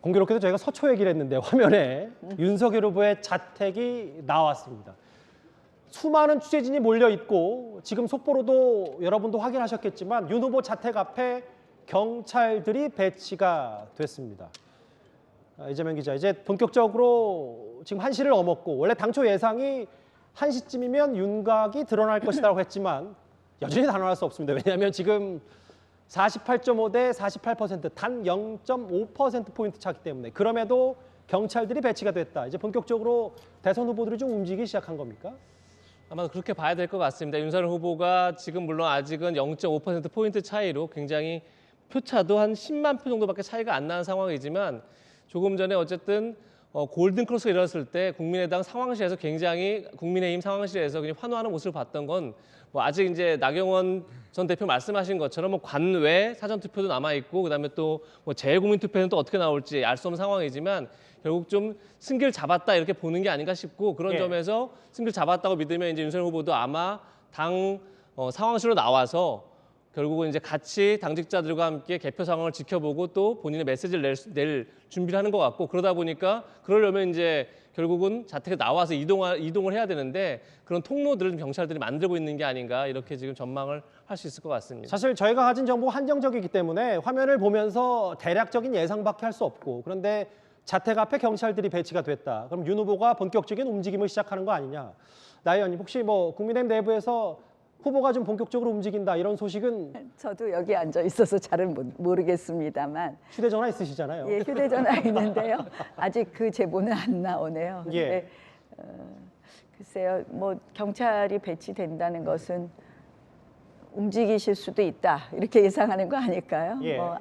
공교롭게도 저희가 서초 얘기를 했는데 화면에 윤석열 후보의 자택이 나왔습니다. 수많은 취재진이 몰려 있고 지금 속보로도 여러분도 확인하셨겠지만 윤 후보 자택 앞에 경찰들이 배치가 됐습니다. 이재명 기자, 이제 본격적으로 지금 1시를 넘었고 원래 당초 예상이 1시쯤이면 윤곽이 드러날 것이라고 했지만 여전히 단언할 수 없습니다. 왜냐하면 지금 48.5 대 48%, 단 0.5%포인트 차기 때문에 그럼에도 경찰들이 배치가 됐다. 이제 본격적으로 대선 후보들이 좀 움직이기 시작한 겁니까? 아마 그렇게 봐야 될 것 같습니다. 윤석열 후보가 지금 물론 아직은 0.5%포인트 차이로 굉장히 표차도 한 10만 표 정도밖에 차이가 안 나는 상황이지만 조금 전에 어쨌든 골든크로스가 일어났을 때 국민의당 상황실에서 굉장히 국민의힘 상황실에서 그냥 환호하는 모습을 봤던 건 뭐 아직 이제 나경원 전 대표 말씀하신 것처럼 뭐 관외 사전투표도 남아있고 그다음에 또 뭐 재외국민투표는 또 어떻게 나올지 알 수 없는 상황이지만 결국 좀 승기를 잡았다 이렇게 보는 게 아닌가 싶고 그런 점에서 승기를 잡았다고 믿으면 이제 윤석열 후보도 아마 당 상황실로 나와서 결국은 이제 같이 당직자들과 함께 개표 상황을 지켜보고 또 본인의 메시지를 낼 준비를 하는 것 같고 그러다 보니까 그러려면 이제 결국은 자택에 나와서 이동을 해야 되는데 그런 통로들을 좀 경찰들이 만들고 있는 게 아닌가 이렇게 지금 전망을 할 수 있을 것 같습니다. 사실 저희가 가진 정보가 한정적이기 때문에 화면을 보면서 대략적인 예상밖에 할 수 없고 그런데 자택 앞에 경찰들이 배치가 됐다. 그럼 윤 후보가 본격적인 움직임을 시작하는 거 아니냐. 나 의원님 혹시 뭐 국민의힘 내부에서 후보가 좀 본격적으로 움직인다 이런 소식은 저도 여기 앉아 있어서 잘은 모르겠습니다만 휴대전화 있으시잖아요. 예, 휴대전화 있는데요. 아직 그 제보는 안 나오네요. 예. 근데 글쎄요, 뭐 경찰이 배치된다는 것은 움직이실 수도 있다 이렇게 예상하는 거 아닐까요? 예. 뭐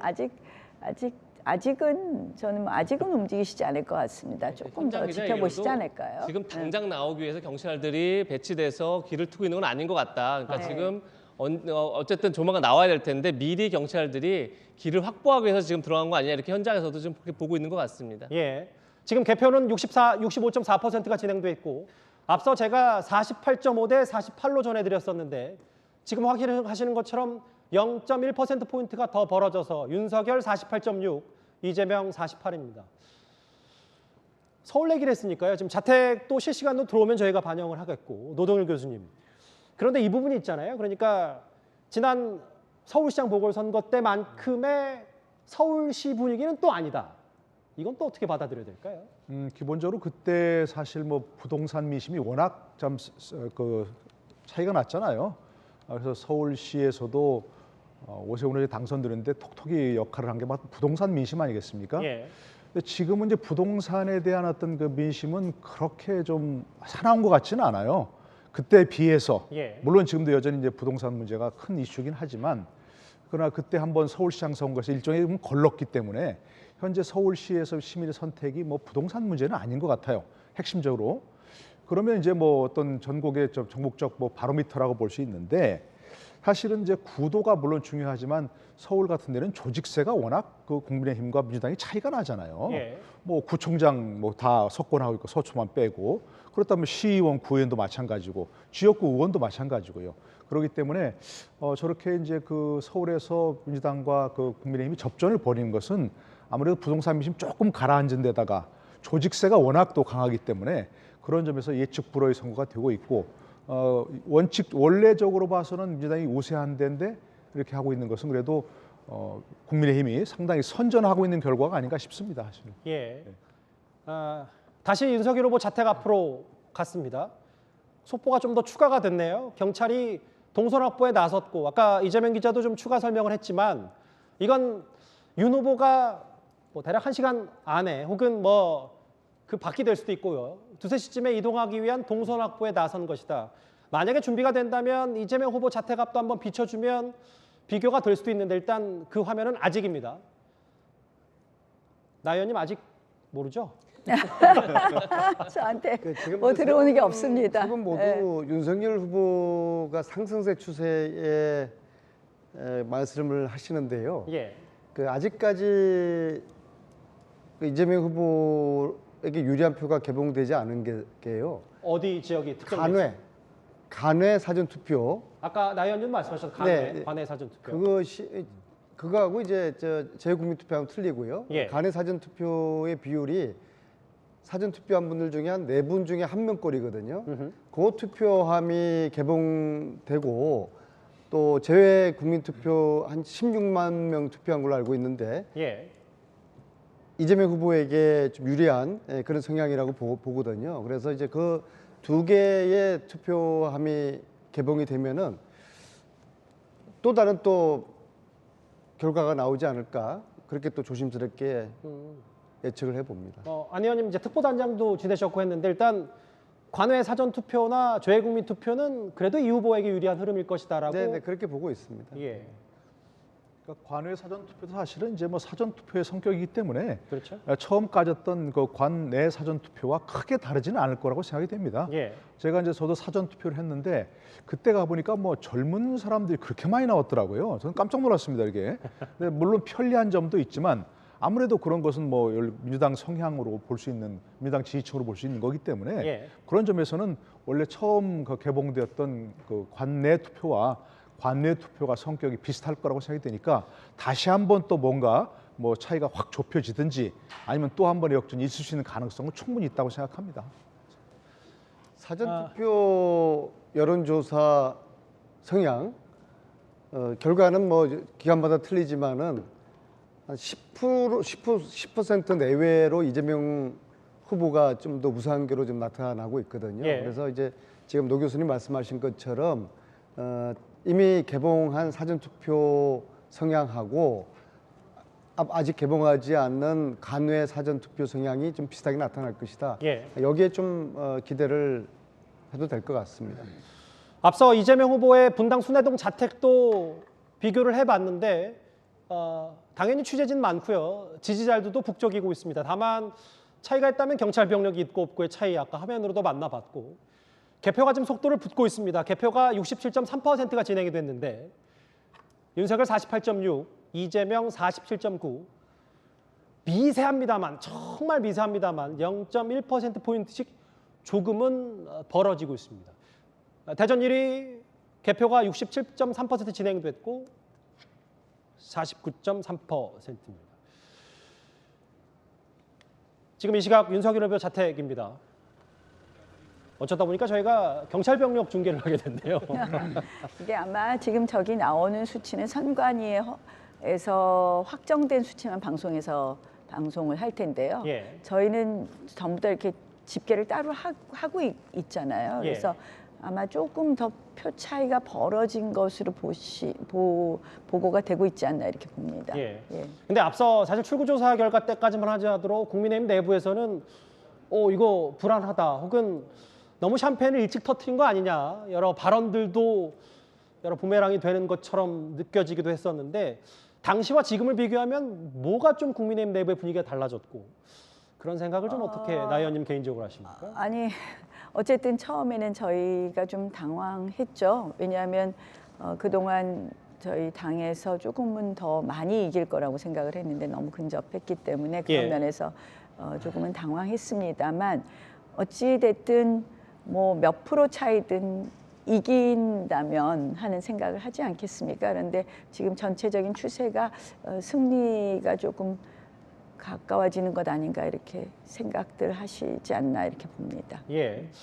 아직은 저는 뭐 아직은 움직이시지 않을 것 같습니다. 조금 더 지켜보시지 않을까요? 지금 당장 나오기 위해서 경찰들이 배치돼서 길을 트고 있는 건 아닌 것 같다. 그러니까 지금 어쨌든 조만간 나와야 될 텐데 미리 경찰들이 길을 확보하기 위해서 지금 들어간 거 아니냐 이렇게 현장에서도 좀 그렇게 보고 있는 것 같습니다. 예. 지금 개표는 65.4%가 진행돼 있고 앞서 제가 48.5 대 48로 전해드렸었는데 지금 확인하시는 것처럼 0.1%포인트가 더 벌어져서 윤석열 48.6, 이재명 48입니다. 서울 얘기를 했으니까요. 지금 자택도 실시간으로 들어오면 저희가 반영을 하겠고 노동일 교수님. 그런데 이 부분이 있잖아요. 그러니까 지난 서울시장 보궐선거 때만큼의 서울시 분위기는 또 아니다. 이건 또 어떻게 받아들여야 될까요? 기본적으로 그때 사실 뭐 부동산 민심이 워낙 좀 그 차이가 났잖아요. 그래서 서울시에서도 오세훈 의원이 당선되는데 톡톡히 역할을 한 게 부동산 민심 아니겠습니까? 예. 근데 지금은 이제 부동산에 대한 어떤 그 민심은 그렇게 좀 사나운 것 같지는 않아요. 그때에 비해서 예. 물론 지금도 여전히 이제 부동산 문제가 큰 이슈긴 하지만 그러나 그때 한번 서울시장 선거에서 일종의 걸렀기 때문에 현재 서울시에서 시민의 선택이 뭐 부동산 문제는 아닌 것 같아요. 핵심적으로. 그러면 이제 뭐 어떤 전국의 전국적 뭐 바로미터라고 볼 수 있는데 사실은 이제 구도가 물론 중요하지만 서울 같은 데는 조직세가 워낙 그 국민의힘과 민주당이 차이가 나잖아요. 예. 뭐 구청장 뭐 다 석권하고 있고 서초만 빼고 그렇다면 시의원, 구의원도 마찬가지고 지역구 의원도 마찬가지고요. 그렇기 때문에 저렇게 이제 그 서울에서 민주당과 그 국민의힘이 접전을 벌이는 것은 아무래도 부동산 민심 조금 가라앉은 데다가 조직세가 워낙 또 강하기 때문에 그런 점에서 예측 불허의 선거가 되고 있고 원래적으로 봐서는 민주당이 우세한 데인데 이렇게 하고 있는 것은 그래도 국민의힘이 상당히 선전하고 있는 결과가 아닌가 싶습니다. 사실은. 예. 다시 윤석열 후보 자택 앞으로 갔습니다. 속보가 좀 더 추가가 됐네요. 경찰이 동선 확보에 나섰고 아까 이재명 기자도 좀 추가 설명을 했지만 이건 윤 후보가 뭐 대략 1시간 안에 혹은 뭐 그 밖이 될 수도 있고요. 2, 3시쯤에 이동하기 위한 동선 확보에 나선 것이다. 만약에 준비가 된다면 이재명 후보 자택 앞도 한번 비춰주면 비교가 될 수도 있는데 일단 그 화면은 아직입니다. 나 의원님 아직 모르죠? 저한테 뭐 들어오는 게 없습니다. 지금 모두 윤석열 후보가 상승세 추세에 말씀을 하시는데요. 예. 그 아직까지 그 이재명 후보에게 유리한 표가 개봉되지 않은 게요. 어디 지역이 특정? 간외 사전 투표. 아까 나 의원님 말씀하셨던 관내 사전 투표. 그것이 그거하고 이제 저 재국민투표하고 틀리고요. 예. 간의 사전투표의 비율이 사전투표한 분들 중에 한 4분 중에 1명꼴이거든요. 그 투표함이 개봉되고 또 제외 국민투표 한 16만 명 투표한 걸로 알고 있는데 예. 이재명 후보에게 좀 유리한 그런 성향이라고 보거든요. 그래서 이제 그 두 개의 투표함이 개봉이 되면은 또 다른 또 결과가 나오지 않을까 그렇게 또 조심스럽게 예측을 해봅니다. 안 의원님 이제 특보단장도 지내셨고 했는데 일단 관외 사전 투표나 재외국민 투표는 그래도 이 후보에게 유리한 흐름일 것이다라고. 네, 그렇게 보고 있습니다. 예. 그러니까 관외 사전 투표도 사실은 이제 뭐 사전 투표의 성격이기 때문에 그렇죠. 처음 가졌던 그 관내 사전 투표와 크게 다르지는 않을 거라고 생각이 됩니다. 예. 제가 이제 저도 사전 투표를 했는데 그때 가 보니까 뭐 젊은 사람들이 그렇게 많이 나왔더라고요. 저는 깜짝 놀랐습니다, 이게. 근데 물론 편리한 점도 있지만 아무래도 그런 것은 뭐 민주당 성향으로 볼 수 있는 민주당 지지층으로 볼 수 있는 거기 때문에 예. 그런 점에서는 원래 처음 그 개봉되었던 그 관내 투표와 관내 투표가 성격이 비슷할 거라고 생각이 되니까 다시 한번 또 뭔가 뭐 차이가 확 좁혀지든지 아니면 또 한 번의 역전이 있을 수 있는 가능성은 충분히 있다고 생각합니다. 사전투표 여론조사 성향 결과는 뭐 기간마다 틀리지만은 한 10% 내외로 이재명 후보가 좀 더 우상계로 좀 나타나고 있거든요. 예. 그래서 이제 지금 노 교수님 말씀하신 것처럼 이미 개봉한 사전투표 성향하고 아직 개봉하지 않는 간외 사전투표 성향이 좀 비슷하게 나타날 것이다. 예. 여기에 좀 기대를 해도 될 것 같습니다. 앞서 이재명 후보의 분당 순회동 자택도 비교를 해봤는데 당연히 취재진 많고요. 지지자들도 북적이고 있습니다. 다만 차이가 있다면 경찰 병력이 있고 없고의 차이 아까 화면으로도 만나봤고 개표가 지금 속도를 붙고 있습니다. 개표가 67.3%가 진행이 됐는데 윤석열 48.6, 이재명 47.9 미세합니다만 정말 미세합니다만 0.1%포인트씩 조금은 벌어지고 있습니다. 대전 1위 개표가 67.3% 진행됐고 49.3%입니다. 지금 이 시각 윤석열 후보 자택입니다. 어쩌다 보니까 저희가 경찰 병력 중계를 하게 됐네요. 이게 아마 지금 저기 나오는 수치는 선관위에서 확정된 수치만 방송을 할 텐데요. 예. 저희는 전부 다 이렇게 집계를 따로 하고 있잖아요. 예. 그래서 아마 조금 더 표 차이가 벌어진 것으로 보고가 되고 있지 않나 이렇게 봅니다. 예. 예. 근데 앞서 사실 출구조사 결과 때까지만 하더라도 국민의힘 내부에서는 이거 불안하다 혹은 너무 샴페인을 일찍 터뜨린 거 아니냐 여러 발언들도 여러 부메랑이 되는 것처럼 느껴지기도 했었는데 당시와 지금을 비교하면 뭐가 좀 국민의힘 내부의 분위기가 달라졌고 그런 생각을 좀 어떻게 나 의원님 개인적으로 하십니까? 아니 어쨌든 처음에는 저희가 좀 당황했죠. 왜냐하면 그동안 저희 당에서 조금은 더 많이 이길 거라고 생각을 했는데 너무 근접했기 때문에 그런 예. 면에서 조금은 당황했습니다만 어찌 됐든 뭐 몇 프로 차이든 이긴다면 하는 생각을 하지 않겠습니까? 그런데 지금 전체적인 추세가 승리가 조금 가까워지는 것 아닌가 이렇게 생각들 하시지 않나 이렇게 봅니다. 예.